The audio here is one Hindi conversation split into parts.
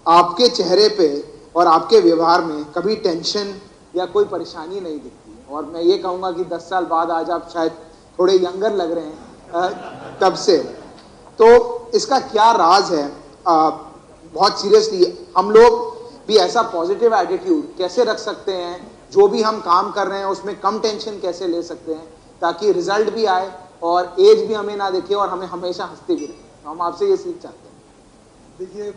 आपके चेहरे पे और आपके व्यवहार में कभी टेंशन या कोई परेशानी नहीं दिखती। और मैं ये कहूँगा कि 10 साल बाद आज आप शायद थोड़े यंगर लग रहे हैं तब से। तो इसका क्या राज है? बहुत सीरियसली हम लोग भी ऐसा पॉजिटिव एटीट्यूड कैसे रख सकते हैं, जो भी हम काम कर रहे हैं उसमें कम टेंशन कैसे ले सकते हैं, ताकि रिजल्ट भी आए और एज भी हमें ना दिखे और हमें हमेशा हंसते भी रहे। तो हम आपसे ये सीख चाहते हैं। देखिए,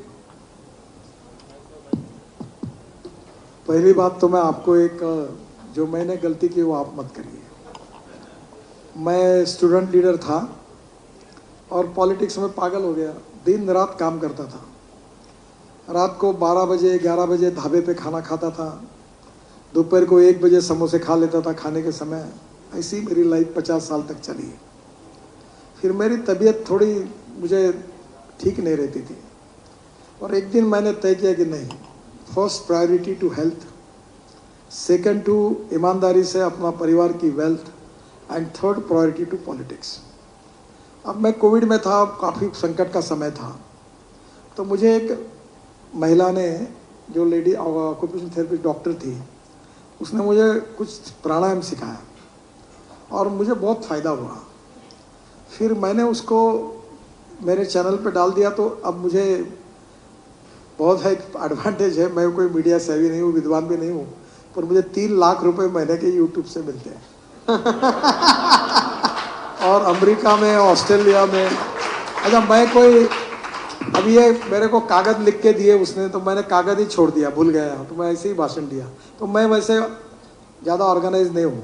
पहली बात तो मैं आपको एक जो मैंने गलती की वो आप मत करिए। मैं स्टूडेंट लीडर था और पॉलिटिक्स में पागल हो गया, दिन रात काम करता था। रात को 12 बजे 11 बजे ढाबे पे खाना खाता था, दोपहर को 1 बजे समोसे खा लेता था खाने के समय। ऐसी मेरी लाइफ 50 साल तक चली है। फिर मेरी तबीयत थोड़ी मुझे ठीक नहीं रहती थी और एक दिन मैंने तय किया कि नहीं, first priority to health, second to ईमानदारी से अपना परिवार की wealth, and third priority to politics. अब मैं कोविड में था, काफ़ी संकट का समय था, तो मुझे एक महिला ने, जो लेडी ऑक्यूपेशनल थेरेपिस्ट डॉक्टर थी, उसने मुझे कुछ प्राणायाम सिखाया और मुझे बहुत फ़ायदा हुआ। फिर मैंने उसको मेरे चैनल पे डाल दिया। तो अब मुझे बहुत है एडवांटेज है, मैं कोई मीडिया सेवी नहीं हूँ, विद्वान भी नहीं हूँ, पर मुझे 3 लाख रुपए महीने के यूट्यूब से मिलते हैं और अमेरिका में, ऑस्ट्रेलिया में। अच्छा, मैं कोई अब ये मेरे को कागज़ लिख के दिए उसने, तो मैंने कागज़ ही छोड़ दिया, भूल गया, तो मैं ऐसे ही भाषण दिया। तो मैं वैसे ज़्यादा ऑर्गेनाइज नहीं हूँ,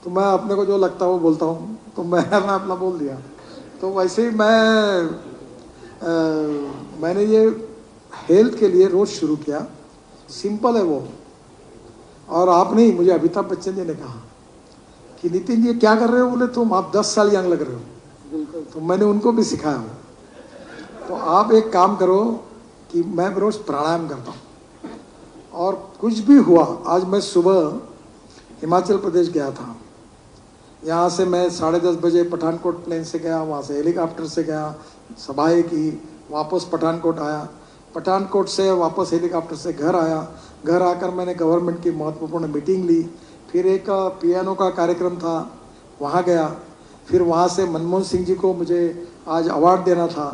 तो मैं अपने को जो लगता है वो बोलता हूँ, तो मैंने अपना बोल दिया। तो वैसे ही मैंने ये हेल्थ के लिए रोज़ शुरू किया। सिंपल है वो। और आप नहीं, मुझे अमिताभ बच्चन जी ने कहा कि नितिन जी क्या कर रहे हो? बोले तुम आप 10 साल यंग लग रहे हो। तो मैंने उनको भी सिखाया हूँ। तो आप एक काम करो कि मैं रोज़ प्राणायाम करता हूँ, और कुछ भी हुआ, आज मैं सुबह हिमाचल प्रदेश गया था। यहाँ से मैं 10:30 बजे पठानकोट प्लेन से गया, वहाँ से हेलीकॉप्टर से गया, सभाएं की, वापस पठानकोट आया, पठानकोट से वापस हेलीकॉप्टर से घर आया। घर आकर मैंने गवर्नमेंट की महत्वपूर्ण मीटिंग ली। फिर एक पियानो का कार्यक्रम था, वहाँ गया। फिर वहाँ से मनमोहन सिंह जी को मुझे आज अवार्ड देना था,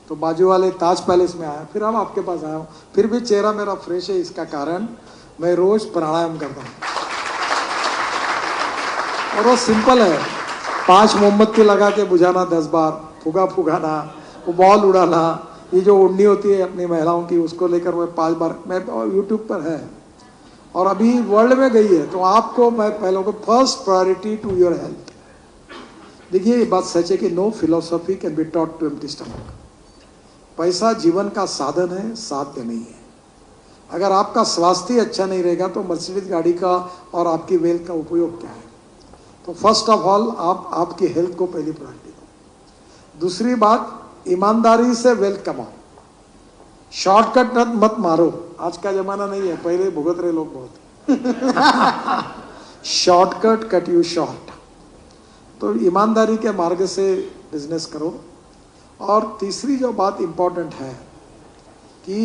तो बाजू वाले ताज पैलेस में आया। फिर अब आपके पास आया हूँ। फिर भी चेहरा मेरा फ्रेश है, इसका कारण मैं रोज़ प्राणायाम करता हूँ। और वो सिंपल है, 5 मोमबत्ती लगा के बुझाना 10 बार, फुगा फुगाना, वो बॉल उड़ाना, ये जो उड़नी होती है अपनी महिलाओं की, उसको लेकर मैं 5 बार, मैं यूट्यूब पर है और अभी वर्ल्ड में गई है। तो आपको मैं पहले को first priority to your health. देखिए, ये बात सच है कि no philosophy can be taught to empty stomach. पैसा जीवन का साधन है, साध्य नहीं है। अगर आपका स्वास्थ्य अच्छा नहीं रहेगा तो मर्सिडीज गाड़ी का और आपकी वेल्थ का उपयोग क्या है? तो फर्स्ट ऑफ ऑल आप आपकी हेल्थ को पहली प्रायोरिटी दो। दूसरी बात, ईमानदारी से वेल्थ कमाओ, शॉर्टकट मत मारो। आज का जमाना नहीं है, पहले भुगत रहे लोग बहुत शॉर्टकट कट यू शॉर्ट। तो ईमानदारी के मार्ग से बिजनेस करो। और तीसरी जो बात इम्पोर्टेंट है कि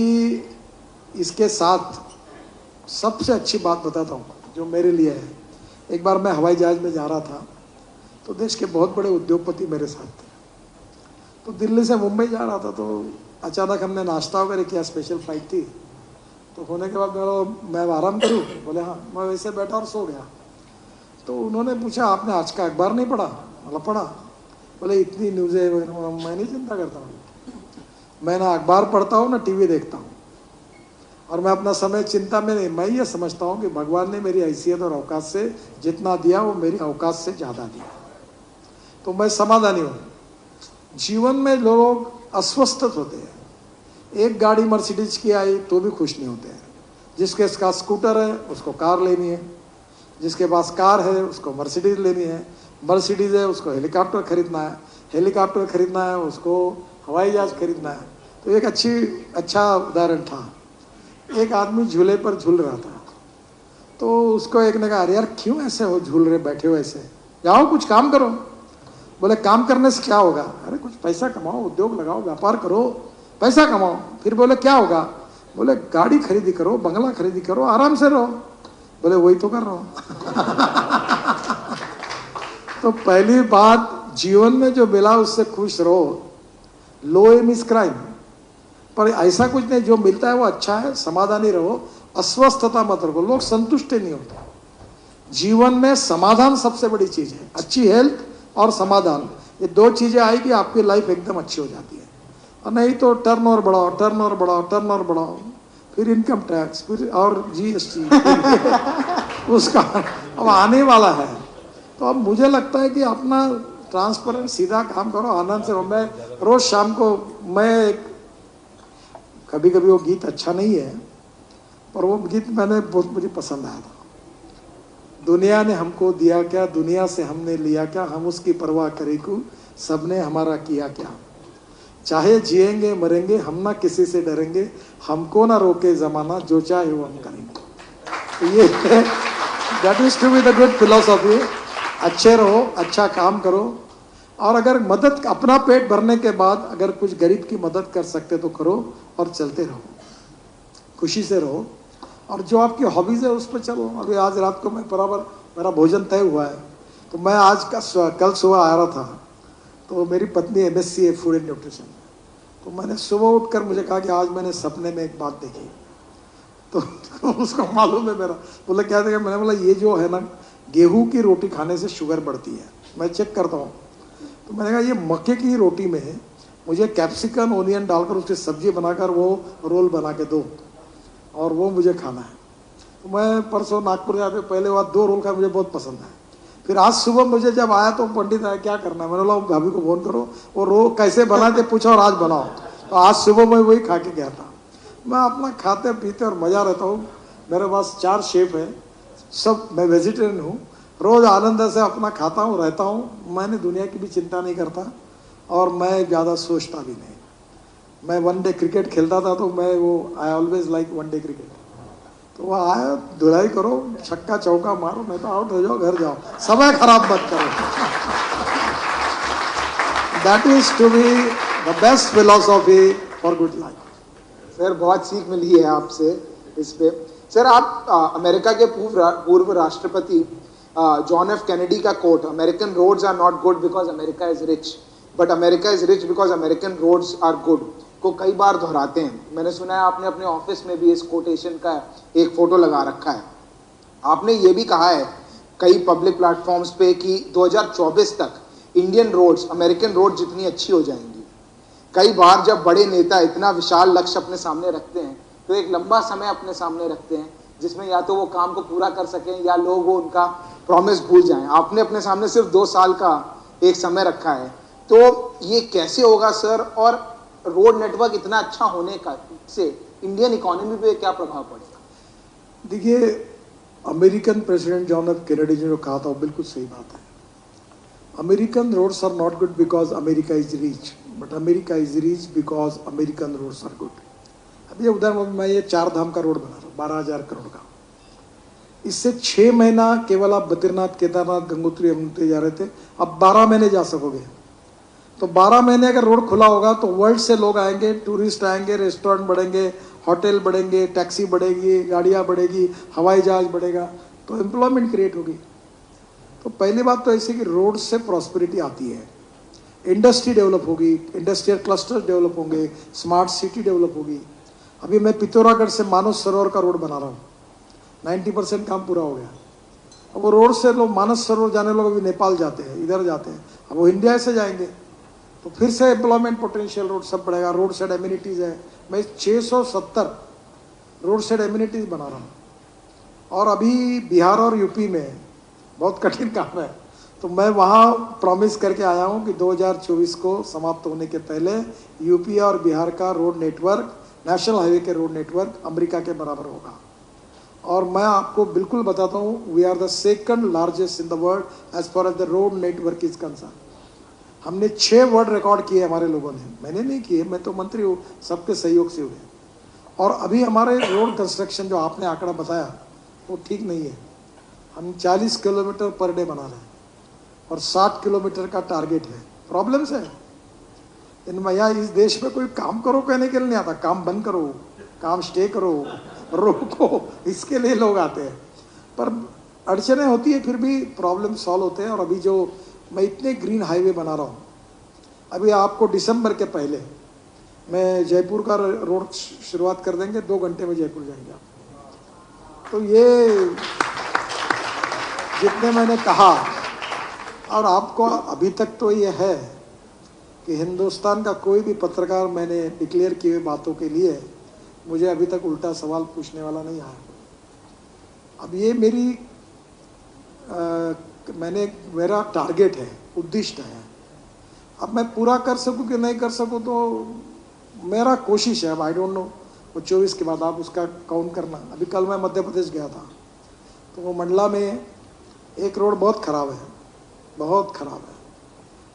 इसके साथ सबसे अच्छी बात बताता हूँ जो मेरे लिए है। एक बार मैं हवाई जहाज़ में जा रहा था, तो देश के बहुत बड़े उद्योगपति मेरे साथ थे। तो दिल्ली से मुंबई जा रहा था, तो अचानक हमने नाश्ता वगैरह किया, स्पेशल फ्लाइट थी। तो होने के बाद मैं आराम करूँ? बोले हाँ। मैं वैसे बैठा और सो गया। तो उन्होंने पूछा, आपने आज का अखबार नहीं पढ़ा? मतलब पढ़ा। बोले इतनी न्यूज़ें मैं नहीं चिंता करता हूँ, मैं ना अखबार पढ़ता हूँ ना टीवी देखता हूँ, और मैं अपना समय चिंता में नहीं। मैं ये समझता हूँ कि भगवान ने मेरी हैसियत और औकात से जितना दिया वो मेरी औकात से ज़्यादा दिया, तो मैं समाधानी हूँ। जीवन में लोग अस्वस्थ होते हैं। एक गाड़ी मर्सिडीज की आई तो भी खुश नहीं होते हैं। जिसके पास स्कूटर है उसको कार लेनी है, जिसके पास कार है उसको मर्सिडीज लेनी है, मर्सिडीज है उसको हेलीकॉप्टर खरीदना है, हेलीकॉप्टर खरीदना है उसको हवाई जहाज़ खरीदना है। तो एक अच्छा उदाहरण था। एक आदमी झूले पर झूल रहा था, तो उसको एक ने कहा, अरे यार क्यों ऐसे हो झूल रहे, बैठे हो ऐसे, जाओ कुछ काम करो। बोले काम करने से क्या होगा? अरे कुछ पैसा कमाओ, उद्योग लगाओ, व्यापार करो, पैसा कमाओ। फिर बोले क्या होगा? बोले गाड़ी खरीदी करो, बंगला खरीदी करो, आराम से रहो। बोले वही तो कर रहा हूँ। तो पहली बात, जीवन में जो मिला उससे खुश रहो। लो एम इज क्राइम, पर ऐसा कुछ नहीं, जो मिलता है वो अच्छा है, समाधानी रहो, अस्वस्थता मत रखो। लोग संतुष्ट नहीं होते। जीवन में समाधान सबसे बड़ी चीज है, अच्छी हेल्थ और समाधान, ये दो चीजें आएगी आपकी लाइफ एकदम अच्छी हो जाती है। और नहीं तो टर्न ओवर बढ़ाओ, टर्न ओवर बढ़ाओ, टर्न ओवर बढ़ाओ, फिर इनकम टैक्स, फिर और जीएसटी उसका अब आने वाला है। तो अब मुझे लगता है कि अपना ट्रांसपेरेंट सीधा काम करो, आनंद से रहो। मैं रोज शाम को, मैं कभी कभी वो गीत अच्छा नहीं है, पर वो गीत मैंने बहुत मुझे पसंद आया था। दुनिया ने हमको दिया क्या, दुनिया से हमने लिया क्या, हम उसकी परवाह करे को, सबने हमारा किया क्या। चाहे जिएंगे मरेंगे हम ना किसी से डरेंगे, हमको ना रोके जमाना, जो चाहे वो हम करेंगे। तो ये that is to be the good philosophy. अच्छे रहो, अच्छा काम करो, और अगर मदद, अपना पेट भरने के बाद अगर कुछ गरीब की मदद कर सकते तो करो, और चलते रहो, खुशी से रहो, और जो आपकी हॉबीज है उस पर चलो। अभी आज रात को मैं बराबर, मेरा भोजन तय हुआ है, तो मैं आज का कल सुबह आ रहा था, तो मेरी पत्नी MSc है फूड एंड न्यूट्रिशन, तो मैंने सुबह उठकर मुझे कहा कि आज मैंने सपने में एक बात देखी। तो उसको मालूम है मेरा, बोला क्या देखा, मैंने बोला ये जो है ना, गेहूं की रोटी खाने से शुगर बढ़ती है, मैं चेक करता हूँ। तो मैंने कहा ये मक्के की रोटी में मुझे कैप्सिकम ओनियन डालकर उसकी सब्जी बनाकर वो रोल बना के दो, और वो मुझे खाना है। तो मैं परसों नागपुर जाके पहले बार 2 रोल खाए, मुझे बहुत पसंद है। फिर आज सुबह मुझे जब आया तो पंडित आया, क्या करना है, मैंने बोला भाभी को फोन करो, वो रोल कैसे बनाते पूछा और आज बनाओ। तो आज सुबह मैं वही खा के गया था। मैं अपना खाते पीते और मज़ा रहता हूँ। मेरे पास 4 शेफ है, सब, मैं वेजिटेरियन हूँ, रोज़ आनंद से अपना खाता हूँ, रहता हूँ। मैंने दुनिया की भी चिंता नहीं करता, और मैं ज़्यादा सोचता भी नहीं। मैं वनडे क्रिकेट खेलता था, तो मैं वो, I always like one day cricket. तो वह आया, धुलाई करो, छक्का चौका मारो, नहीं तो आउट हो जाओ, घर जाओ, समय खराब मत करो। That is to be the best philosophy for good life. Sir बहुत सीख मिली है आपसे इस पे। सर आप अमेरिका के पूर्व राष्ट्रपति जॉन एफ कैनेडी का quote, American roads are not good because America is rich, but America is rich because American roads are good, को कई बार दोहराते हैं। मैंने सुना है आपने अपने ऑफिस में भी इस कोटेशन का एक फोटो लगा रखा है। आपने ये भी कहा है कई पब्लिक प्लेटफॉर्म्स पे कि 2024 तक इंडियन रोड्स अमेरिकन रोड जितनी अच्छी हो जाएंगी। कई बार जब बड़े नेता इतना विशाल लक्ष्य अपने सामने रखते हैं, तो एक लंबा समय अपने सामने रखते हैं जिसमें या तो वो काम को पूरा कर सकें या लोग वो उनका प्रॉमिस भूल जाएं। आपने अपने सामने सिर्फ 2 साल का एक समय रखा है, तो ये कैसे होगा सर? और रोड नेटवर्क इतना अच्छा होने का से इंडियन इकोनॉमी पे क्या प्रभाव पड़ेगा? देखिए, American president John F Kennedy ने जो कहा था वो बिल्कुल सही बात है। American roads are not good because America is rich, but America is rich because American roads are good. अब ये उदाहरण, मैं ये 4 धाम का रोड बना रहा हूँ 12,000 करोड़ का। इससे 6 महीना केवल आप बद्रीनाथ, केदारनाथ, गंगोत्री, यमुनोत्री जा रहे थे, अब 12 महीने जा सकोगे। तो 12 महीने अगर रोड खुला होगा तो वर्ल्ड से लोग आएंगे, टूरिस्ट आएंगे, रेस्टोरेंट बढ़ेंगे, होटल बढ़ेंगे, टैक्सी बढ़ेगी, गाड़ियाँ बढ़ेगी, हवाई जहाज बढ़ेगा, तो एम्प्लॉयमेंट क्रिएट होगी। तो पहली बात तो ऐसी कि रोड से प्रॉस्पेरिटी आती है, इंडस्ट्री डेवलप होगी, इंडस्ट्रियल क्लस्टर डेवलप होंगे, स्मार्ट सिटी डेवलप होगी। अभी मैं पिथौरागढ़ से मानस सरोवर का रोड बना रहा हूँ, 90% काम पूरा हो गया। अब वो रोड से लोग मानस सरोवर जाने लोग अभी नेपाल जाते हैं, इधर जाते हैं, अब वो इंडिया से जाएंगे, तो फिर से एम्प्लॉयमेंट पोटेंशियल रोड सब बढ़ेगा। रोड साइड एम्यूनिटीज़ है, मैं 670 रोड साइड एम्यूनिटीज़ बना रहा हूँ। और अभी बिहार और यूपी में बहुत कठिन काम है, तो मैं वहाँ प्रॉमिस करके आया हूँ कि 2024 को समाप्त होने के पहले यूपी और बिहार का रोड नेटवर्क, नेशनल हाईवे के रोड नेटवर्क अमेरिका के बराबर होगा। और मैं आपको बिल्कुल बताता हूँ, we are the second largest in the world as far as the road network is concern. हमने 6 वर्ल्ड रिकॉर्ड किए हमारे लोगों ने, मैंने नहीं किए, मैं तो मंत्री हूँ, सबके सहयोग से हुए। और अभी हमारे रोड कंस्ट्रक्शन जो आपने आंकड़ा बताया वो ठीक नहीं है। हम 40 किलोमीटर पर डे बना रहे हैं और 60 किलोमीटर का टारगेट है। प्रॉब्लम्स है इन भैया, इस देश में कोई काम करो कहने के लिए नहीं आता, काम बंद करो, काम स्टे करो, रोको, इसके लिए लोग आते हैं। पर अड़चने होती है, फिर भी प्रॉब्लम सॉल्व होते हैं। और अभी जो मैं इतने ग्रीन हाईवे बना रहा हूँ, अभी आपको दिसंबर के पहले मैं जयपुर का रोड शुरुआत कर देंगे, 2 घंटे में जयपुर जाएंगे आप। तो ये जितने मैंने कहा, और आपको अभी तक तो ये है कि हिंदुस्तान का कोई भी पत्रकार मैंने डिक्लेयर किए हुए बातों के लिए मुझे अभी तक उल्टा सवाल पूछने वाला नहीं आया। अब ये मेरा टारगेट है, उद्दिष्ट है। अब मैं पूरा कर सकूं कि नहीं कर सकूं तो मेरा कोशिश है। अब आई डोंट नो, वो 24 के बाद आप उसका काउंट करना। अभी कल मैं मध्य प्रदेश गया था, तो वो मंडला में एक रोड बहुत ख़राब है, बहुत ख़राब है।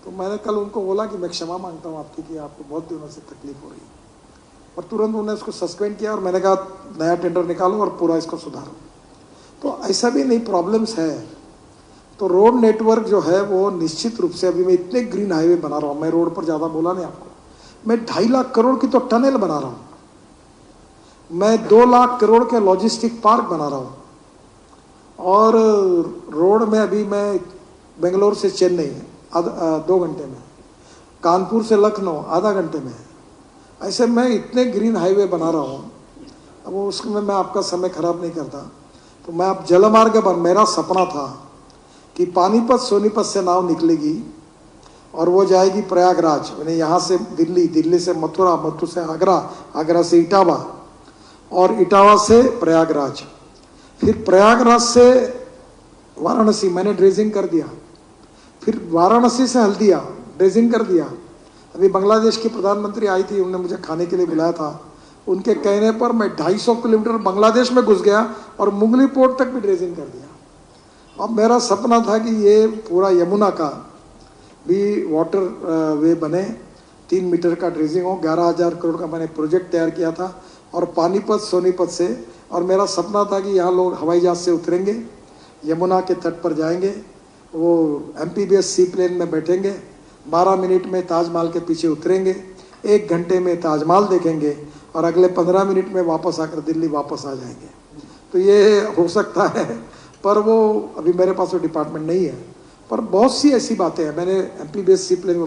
तो मैंने कल उनको बोला कि मैं क्षमा मांगता हूँ आपकी कि आपको बहुत दिनों से तकलीफ हो रही है, और तुरंत उन्होंने उसको सस्पेंड किया और मैंने कहा नया टेंडर निकालो और पूरा इसको सुधारो। तो ऐसा भी नहीं, प्रॉब्लम्स है। तो रोड नेटवर्क जो है वो निश्चित रूप से, अभी मैं इतने ग्रीन हाईवे बना रहा हूँ, मैं रोड पर ज़्यादा बोला नहीं आपको, मैं 2.5 लाख करोड़ की तो टनल बना रहा हूँ, मैं 2 लाख करोड़ के लॉजिस्टिक पार्क बना रहा हूँ, और रोड में अभी मैं बेंगलोर से चेन्नई 2 घंटे में, कानपुर से लखनऊ आधा घंटे में, ऐसे मैं इतने ग्रीन हाईवे बना रहा हूँ। अब उसमें मैं आपका समय खराब नहीं करता। तो मैं अब जलमार्ग बन, मेरा सपना था कि पानीपत सोनीपत से नाव निकलेगी और वो जाएगी प्रयागराज, यानी यहाँ से दिल्ली, दिल्ली से मथुरा, मथुरा से आगरा, आगरा से इटावा, और इटावा से प्रयागराज, फिर प्रयागराज से वाराणसी मैंने ड्रेजिंग कर दिया, फिर वाराणसी से हल्दिया ड्रेजिंग कर दिया। अभी बांग्लादेश की प्रधानमंत्री आई थी, उन्होंने मुझे खाने के लिए बुलाया था, उनके कहने पर मैं 250 किलोमीटर बांग्लादेश में घुस गया और मुगली पोर्ट तक भी ड्रेजिंग कर दिया। अब मेरा सपना था कि ये पूरा यमुना का भी वाटर वे बने, 3 मीटर का ड्रेजिंग हो। 11,000 करोड़ का मैंने प्रोजेक्ट तैयार किया था, और पानीपत सोनीपत से, और मेरा सपना था कि यहाँ लोग हवाई जहाज से उतरेंगे, यमुना के तट पर जाएंगे, वो एमपीबीएस सी प्लेन में बैठेंगे, 12 मिनट में ताजमहल के पीछे उतरेंगे, 1 घंटे में ताजमहल देखेंगे, और अगले 15 मिनट में वापस आकर दिल्ली वापस आ जाएंगे। तो ये हो सकता है, पर वो अभी मेरे पास वो डिपार्टमेंट नहीं है। पर बहुत सी ऐसी बातें हैं। मैंने एमपीबीएस सी प्लेन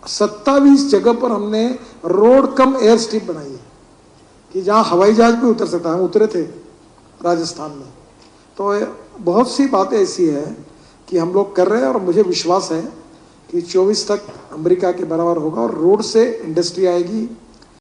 27 जगह पर हमने रोड कम एयर स्ट्रिप बनाई है कि जहाँ हवाई जहाज भी उतर सकता है। हम उतरे थे राजस्थान में। तो बहुत सी बातें ऐसी है कि हम लोग कर रहे हैं, और मुझे विश्वास है कि 24 तक अमेरिका के बराबर होगा, और रोड से इंडस्ट्री आएगी,